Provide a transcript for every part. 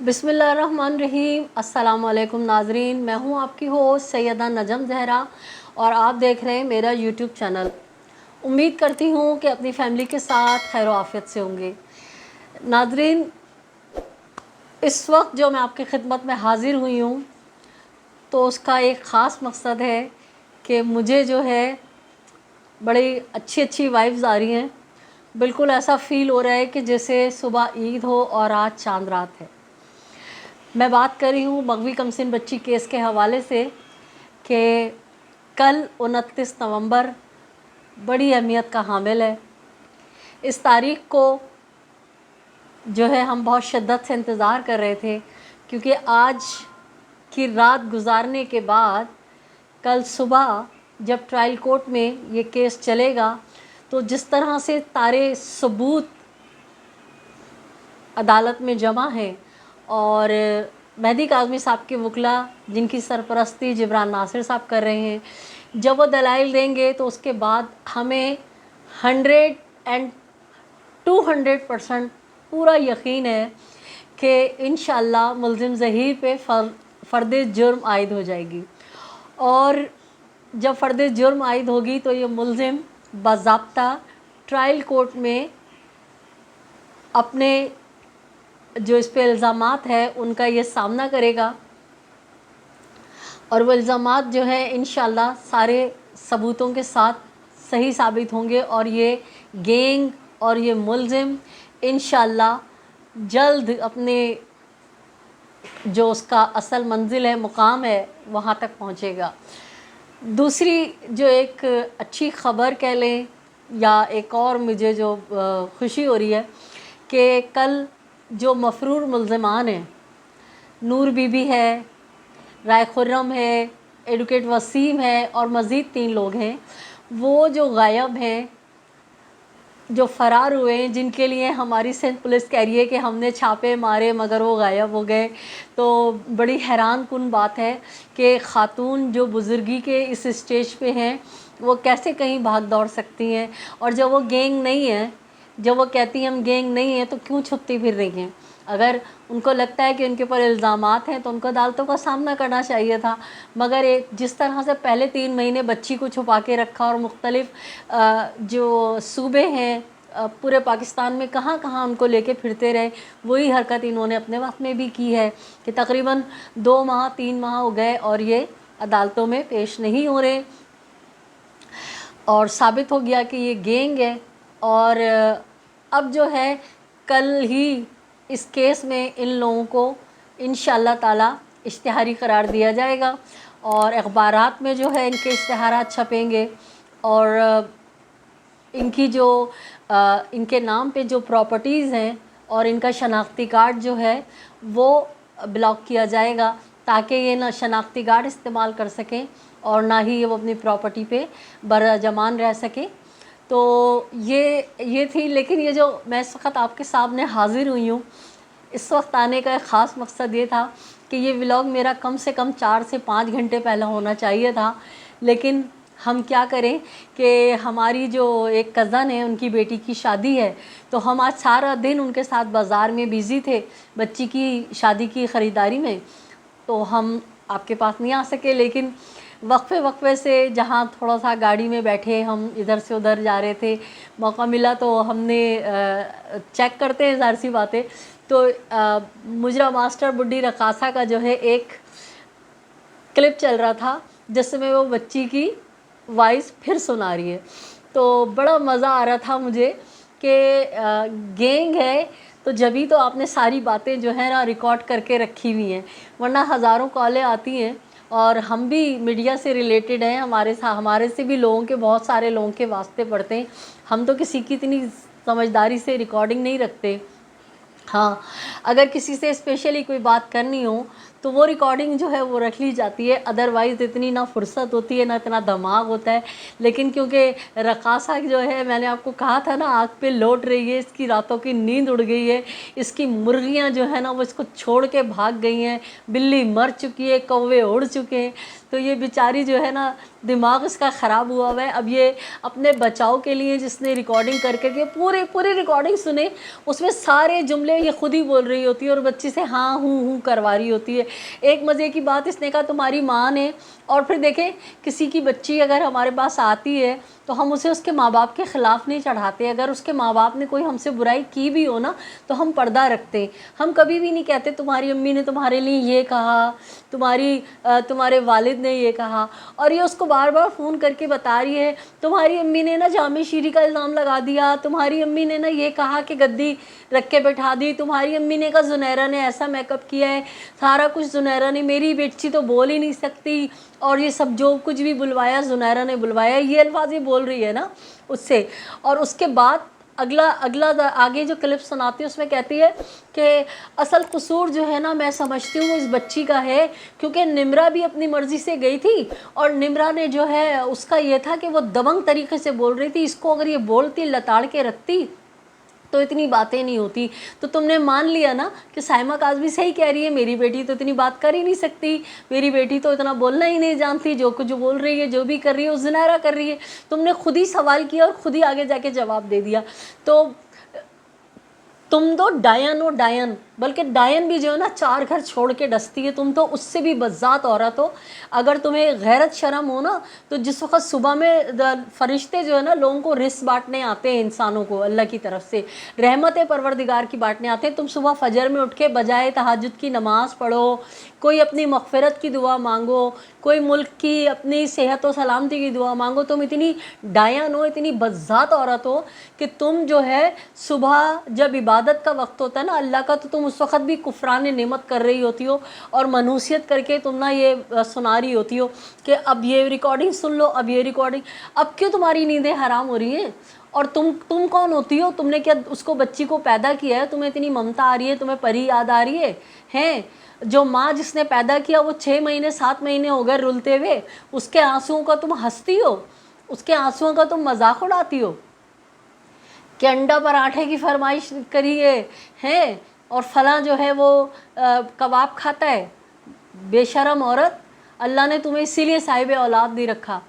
बिस्मिल्लाहिर्रहमानिर्रहीम। अस्सलाम वालेकुम नाज़रीन, मैं हूं आपकी होस्ट सैयदा नजम ज़हरा और आप देख रहे हैं मेरा यूट्यूब चैनल। उम्मीद करती हूं कि अपनी फैमिली के साथ खैर आफियत से होंगे। नाज़रीन, इस वक्त जो मैं आपकी खिदमत में हाज़िर हुई हूं तो उसका एक ख़ास मकसद है कि मुझे जो है बड़ी अच्छी अच्छी वाइब्स आ रही हैं। बिल्कुल ऐसा फ़ील हो रहा है कि जैसे सुबह ईद हो और आज चांद रात है। मैं बात कर रही हूँ मगवी कमसिन बच्ची केस के हवाले से कि कल 29 नवंबर बड़ी अहमियत का हामिल है। इस तारीख़ को जो है हम बहुत शिद्दत से इंतज़ार कर रहे थे, क्योंकि आज की रात गुजारने के बाद कल सुबह जब ट्रायल कोर्ट में ये केस चलेगा तो जिस तरह से सारे सबूत अदालत में जमा हैं और मेहदी काज़मी साहब के वकला जिनकी सरपरस्ती जिब्रान नासिर साहब कर रहे हैं, जब वो दलाइल देंगे तो उसके बाद हमें 200% पूरा यकीन है कि इंशाअल्लाह मुल्ज़िम ज़हीर पे फ़र्द जुर्म आयद हो जाएगी। और जब फ़र्द जुर्म आयद होगी तो ये मुल्ज़िम बाज़ाब्ता ट्रायल कोर्ट में अपने जो इस पे इल्ज़ामात है उनका ये सामना करेगा और वो इल्ज़ामात जो है इंशाअल्लाह सारे सबूतों के साथ सही साबित होंगे और ये गैंग और ये मुल्ज़िम इंशाअल्लाह जल्द अपने जो उसका असल मंजिल है, मुकाम है, वहाँ तक पहुँचेगा। दूसरी जो एक अच्छी ख़बर कह लें या एक और मुझे जो खुशी हो रही है कि कल जो मफरूर मुल्ज़मान हैं, नूर बीबी है, राय खुर्रम है, एडवोकेट वसीम है और मज़ीद 3 लोग हैं, वो जो गायब हैं, जो फ़रार हुए हैं, जिनके लिए हमारी सिंध पुलिस कह रही है कि हमने छापे मारे मगर वो गायब हो गए। तो बड़ी हैरान कुन बात है कि ख़ातून जो बुज़ुर्गी के इस स्टेज पे हैं वो कैसे कहीं भाग दौड़ सकती हैं, और जब वो गैंग नहीं है, जब वो कहती हैं हम गैंग नहीं हैं, तो क्यों छुपती फिर रही हैं? अगर उनको लगता है कि उनके ऊपर इल्ज़ामात हैं तो उनको अदालतों का सामना करना चाहिए था। मगर एक जिस तरह से पहले 3 महीने बच्ची को छुपा के रखा और मुख्तलिफ़ जो सूबे हैं पूरे पाकिस्तान में कहाँ कहाँ उनको लेके फिरते रहे, वही हरकत इन्होंने अपने वक्त में भी की है कि तकरीबन 2 माह 3 माह हो गए और ये अदालतों में पेश नहीं हो रहे और साबित हो गया कि ये गैंग है। और अब जो है कल ही इस केस में इन लोगों को इंशाअल्लाह ताला इश्तिहारी करार दिया जाएगा और अखबारात में जो है इनके इश्तिहारात छपेंगे और इनकी जो इनके नाम पे जो प्रॉपर्टीज़ हैं और इनका शनाख्ती कार्ड जो है वो ब्लॉक किया जाएगा ताकि ये ना शनाख्ती कार्ड इस्तेमाल कर सकें और ना ही ये वो अपनी प्रॉपर्टी पे बरजमान रह सकें। तो ये थी, लेकिन ये जो मैं इस वक्त आपके सामने हाज़िर हुई हूँ, इस वक्त आने का एक ख़ास मकसद ये था कि ये व्लॉग मेरा कम से कम 4 से 5 घंटे पहले होना चाहिए था, लेकिन हम क्या करें कि हमारी जो एक कज़न है उनकी बेटी की शादी है, तो हम आज सारा दिन उनके साथ बाज़ार में बिज़ी थे बच्ची की शादी की ख़रीदारी में, तो हम आपके पास नहीं आ सके। लेकिन वक्फे से जहाँ थोड़ा सा गाड़ी में बैठे हम इधर से उधर जा रहे थे, मौका मिला तो हमने चेक करते हैं ज़ाहिर सी बात है, तो मुजरा मास्टर बुड्ढी रकासा का जो है एक क्लिप चल रहा था जिसमें वो बच्ची की वॉइस फिर सुना रही है, तो बड़ा मज़ा आ रहा था मुझे कि गैंग है तो जभी तो आपने सारी बातें जो है ना रिकॉर्ड करके रखी हुई हैं, वरना हज़ारों कॉलें आती हैं और हम भी मीडिया से रिलेटेड हैं, हमारे से भी लोगों के बहुत सारे लोगों के वास्ते पड़ते हैं, हम तो किसी की इतनी समझदारी से रिकॉर्डिंग नहीं रखते। हाँ, अगर किसी से स्पेशली कोई बात करनी हो तो वो रिकॉर्डिंग जो है वो रख ली जाती है, अदरवाइज़ इतनी ना फुर्सत होती है ना इतना दिमाग होता है। लेकिन क्योंकि रकासा जो है, मैंने आपको कहा था ना, आग पे लौट रही है, इसकी रातों की नींद उड़ गई है, इसकी मुर्गियाँ जो है ना वो इसको छोड़ के भाग गई हैं, बिल्ली मर चुकी है, कौवे उड़ चुके हैं, तो ये बेचारी जो है ना दिमाग इसका ख़राब हुआ है। अब ये अपने बचाव के लिए जिसने रिकॉर्डिंग करके पूरी रिकॉर्डिंग सुने, उसमें सारे जुमले ये खुद ही बोल रही होती है और बच्ची से हाँ हूँ करवा रही होती है। एक मज़े की बात इसने कहा तुम्हारी माँ ने, और फिर देखें किसी की बच्ची अगर हमारे पास आती है तो हम उसे उसके माँ बाप के ख़िलाफ़ नहीं चढ़ाते। अगर उसके माँ बाप ने कोई हमसे बुराई की भी हो ना तो हम पर्दा रखते, हम कभी भी नहीं कहते तुम्हारी अम्मी ने तुम्हारे लिए ये कहा, तुम्हारे वालिद ने ये कहा। और ये उसको बार बार फ़ोन करके बता रही है तुम्हारी अम्मी ने ना जामे शीरी का इल्ज़ाम लगा दिया, तुम्हारी अम्मी ने ना ये कहा कि गद्दी रख के बैठा दी, तुम्हारी अम्मी ने कहा ज़ुनैरा ने ऐसा मेकअप किया है, सारा कुछ ज़ुनैरा ने, मेरी बेटी तो बोल ही नहीं सकती, और ये सब जो कुछ भी बुलवाया ज़ुनैरा ने बुलवाया, ये अल्फाज ये बोल रही है ना उससे। और उसके बाद अगला आगे जो क्लिप सुनाती है उसमें कहती है कि असल कसूर जो है ना मैं समझती हूँ इस बच्ची का है, क्योंकि निम्रा भी अपनी मर्ज़ी से गई थी और निम्रा ने जो है उसका ये था कि वो दबंग तरीके से बोल रही थी, इसको अगर ये बोलती लताड़ के रखती तो इतनी बातें नहीं होती। तो तुमने मान लिया ना कि साइमा काज़मी सही कह रही है, मेरी बेटी तो इतनी बात कर ही नहीं सकती, मेरी बेटी तो इतना बोलना ही नहीं जानती, जो कुछ बोल रही है जो भी कर रही है वो ज़ुनैरा कर रही है। तुमने खुद ही सवाल किया और खुद ही आगे जाके जवाब दे दिया। तो तुम तो डायन हो डायन, बल्कि डायन भी जो है ना 4 घर छोड़ के डसती है, तुम तो उससे भी बज़ात औरत हो। अगर तुम्हें गैरत शर्म हो ना तो जिस वक्त सुबह में फरिश्ते जो है ना लोगों को रिस्क बांटने आते हैं, इंसानों को अल्लाह की तरफ से रहमत परवरदिगार की बांटने आते हैं, तुम सुबह फजर में उठ के बजाय तहज्जुद की नमाज़ पढ़ो, कोई अपनी मग़फ़िरत की दुआ मांगो, कोई मुल्क की अपनी सेहत और सलामती की दुआ मांगो, तुम इतनी डायन हो, इतनी बज़ात औरत हो कि तुम जो है सुबह जब इबादत का वक्त होता है ना अल्लाह का, तो तुम उस वक़्त भी कुफ़रान नेमत कर रही होती हो और मनहूसियत करके तुम ना ये सुना रही होती हो कि अब ये रिकॉर्डिंग सुन लो, अब ये रिकॉर्डिंग। अब क्यों तुम्हारी नींदें हराम हो रही हैं? और तुम कौन होती हो? तुमने क्या उसको बच्ची को पैदा किया है? तुम्हें इतनी ममता आ रही है, तुम्हें परी याद आ रही है? हैं जो माँ जिसने पैदा किया वो 6 महीने 7 महीने हो गए रुलते हुए, उसके आंसुओं का तुम हंसती हो, उसके आंसुओं का तुम मजाक उड़ाती हो कि अंडा पराठे की फरमाइश करी है और फलां जो है वो कबाब खाता है। बेशरम औरत, अल्लाह ने तुम्हें इसीलिए साहिब औलाद नहीं रखा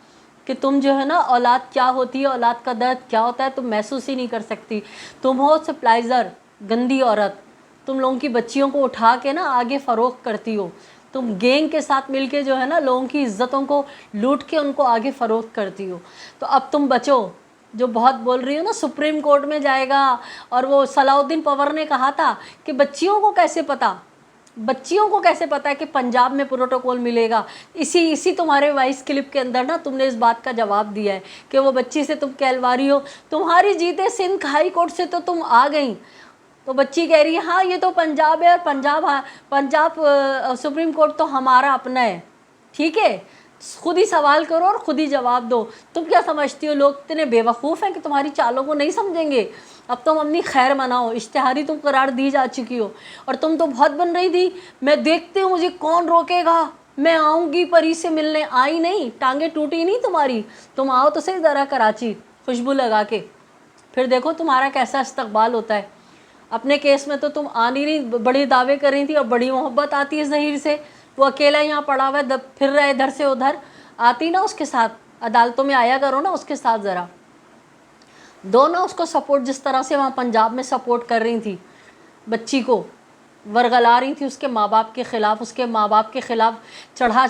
कि तुम जो है ना औलाद क्या होती है, औलाद का दर्द क्या होता है तुम महसूस ही नहीं कर सकती। तुम हो सप्लाइज़र, गंदी औरत, तुम लोगों की बच्चियों को उठा के ना आगे फ़रोख्त करती हो, तुम गैंग के साथ मिलके जो है ना लोगों की इज़्ज़तों को लूट के उनको आगे फ़रोख्त करती हो। तो अब तुम बचो, जो बहुत बोल रही हो ना सुप्रीम कोर्ट में जाएगा, और वो सलाउद्दीन पवर ने कहा था कि बच्चियों को कैसे पता है कि पंजाब में प्रोटोकॉल मिलेगा। इसी तुम्हारे वॉइस क्लिप के अंदर ना तुमने इस बात का जवाब दिया है कि वो बच्ची से तुम कहलवा रही हो, तुम्हारी जीते सिंध हाई कोर्ट से तो तुम आ गई। तो बच्ची कह रही है हाँ ये तो पंजाब है और पंजाब सुप्रीम कोर्ट तो हमारा अपना है। ठीक है, खुद ही सवाल करो और खुद ही जवाब दो। तुम क्या समझती हो लोग इतने बेवकूफ़ हैं कि तुम्हारी चालों को नहीं समझेंगे? अब तुम अपनी खैर मनाओ, इश्तिहारी तुम करार दी जा चुकी हो और तुम तो बहुत बन रही थी, मैं देखती हूँ मुझे कौन रोकेगा, मैं आऊँगी परी से मिलने। आई नहीं, टांगे टूटी नहीं तुम्हारी, तुम आओ तो सही ज़रा कराची खुशबू लगा के, फिर देखो तुम्हारा कैसा इस्तकबाल होता है। अपने केस में तो तुम आनी नहीं, बड़ी दावे कर रही थी और बड़ी मोहब्बत आती है ज़हीर से, वो अकेला यहाँ पड़ा हुआ है फिर रहा है इधर से उधर, आती ना उसके साथ, अदालतों में आया करो ना उसके साथ, ज़रा दो ना उसको सपोर्ट, जिस तरह से वहाँ पंजाब में सपोर्ट कर रही थी, बच्ची को वरगला रही थी उसके माँ बाप के ख़िलाफ़, उसके माँ बाप के ख़िलाफ़ चढ़ा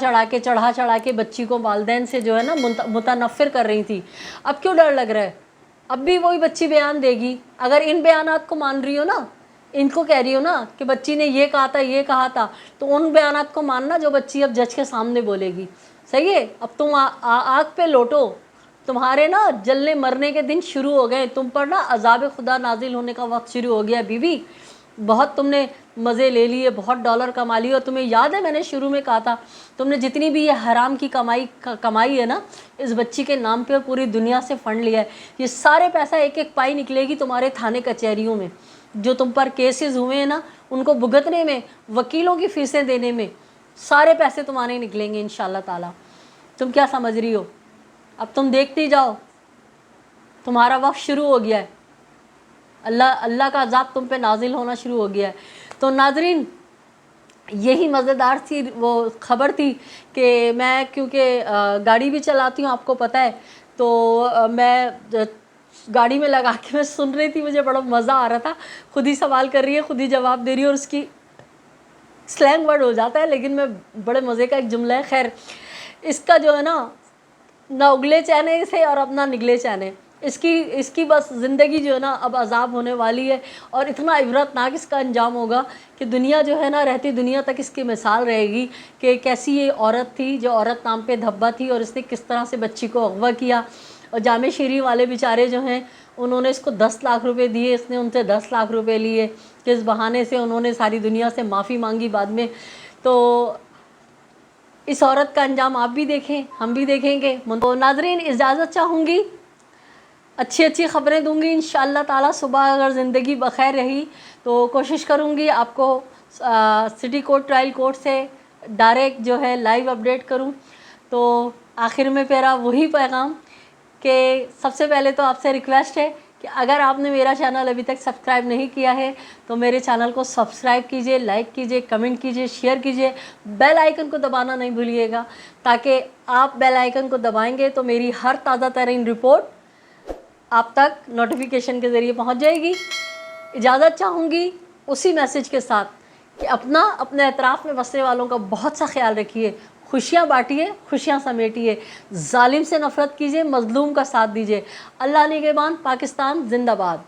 चढ़ा के बच्ची को वालिदैन से जो है ना मुतनफ़िर कर रही थी। अब क्यों डर लग रहा है? अब भी वही बच्ची बयान देगी। अगर इन बयानात को मान रही हो ना, इनको कह रही हो ना कि बच्ची ने ये कहा था, तो उन बयानात को मानना जो बच्ची अब जज के सामने बोलेगी। सही है, अब तुम आग पे लौटो, तुम्हारे ना जलने मरने के दिन शुरू हो गए, तुम पर ना अज़ाब खुदा नाजिल होने का वक्त शुरू हो गया। बीवी बहुत तुमने मज़े ले लिए, बहुत डॉलर कमा लिए, और तुम्हें याद है मैंने शुरू में कहा था तुमने जितनी भी ये हराम की कमाई है ना इस बच्ची के नाम पे और पूरी दुनिया से फंड लिया है, ये सारे पैसा एक एक पाई निकलेगी तुम्हारे थाने कचहरियों में। जो तुम पर केसेस हुए हैं ना उनको भुगतने में, वकीलों की फ़ीसें देने में, सारे पैसे तुम्हारे निकलेंगे इंशाल्लाह ताला। तुम क्या समझ रही हो? अब तुम देखती जाओ, तुम्हारा वक्त शुरू हो गया है, अल्लाह का अज़ाब तुम पे नाजिल होना शुरू हो गया है। तो नाज़रीन, یہی مزیدار تھی وہ خبر تھی کہ میں کیونکہ گاڑی بھی چلاتی ہوں آپ کو پتہ ہے، تو میں گاڑی میں لگا کے میں سن رہی تھی، مجھے بڑا مزہ آ رہا تھا، خود ہی سوال کر رہی ہے، خود ہی جواب دے رہی ہے، اور اس کی سلینگ ورڈ ہو جاتا ہے لیکن میں بڑے مزے کا ایک جملہ ہے. خیر اس کا جو ہے نا، نہ اگلے چینے سے اور اپنا نگلے چینے، اس کی بس زندگی جو ہے نا اب عذاب ہونے والی ہے، اور اتنا عبرت ناک اس کا انجام ہوگا کہ دنیا جو ہے نا رہتی دنیا تک اس کی مثال رہے گی کہ کیسی یہ عورت تھی جو عورت نام پہ دھبا تھی، اور اس نے کس طرح سے بچی کو اغوا کیا. اور جامع شیریں والے بیچارے جو ہیں انہوں نے اس کو 10 لاکھ روپے دیے، اس نے ان سے 10 لاکھ روپے لیے، جس بہانے سے انہوں نے ساری دنیا سے معافی مانگی بعد میں. تو اس عورت کا انجام آپ بھی دیکھیں، ہم بھی دیکھیں گے. تو ناظرین اجازت چاہوں گی، اچھی خبریں دوں گی انشاءاللہ تعالی. صبح اگر زندگی بخیر رہی تو کوشش کروں گی آپ کو سٹی کورٹ ٹرائل کورٹ سے ڈائریکٹ جو ہے لائیو اپڈیٹ کروں. تو آخر میں میرا وہی پیغام کہ سب سے پہلے تو آپ سے ریکویسٹ ہے کہ اگر آپ نے میرا چینل ابھی تک سبسکرائب نہیں کیا ہے تو میرے چینل کو سبسکرائب کیجئے، لائک کیجئے، کمنٹ کیجئے، شیئر کیجئے، بیل آئیکن کو دبانا نہیں بھولیے گا، تاکہ آپ بیل آئیکن کو دبائیں گے تو میری ہر تازہ ترین رپورٹ آپ تک نوٹیفیکیشن کے ذریعے پہنچ جائے گی. اجازت چاہوں گی اسی میسج کے ساتھ کہ اپنے اطراف میں بسنے والوں کا بہت سا خیال رکھیے، خوشیاں بانٹیے، خوشیاں سمیٹیے، ظالم سے نفرت کیجیے، مظلوم کا ساتھ دیجیے. اللہ نگہبان. پاکستان زندہ باد.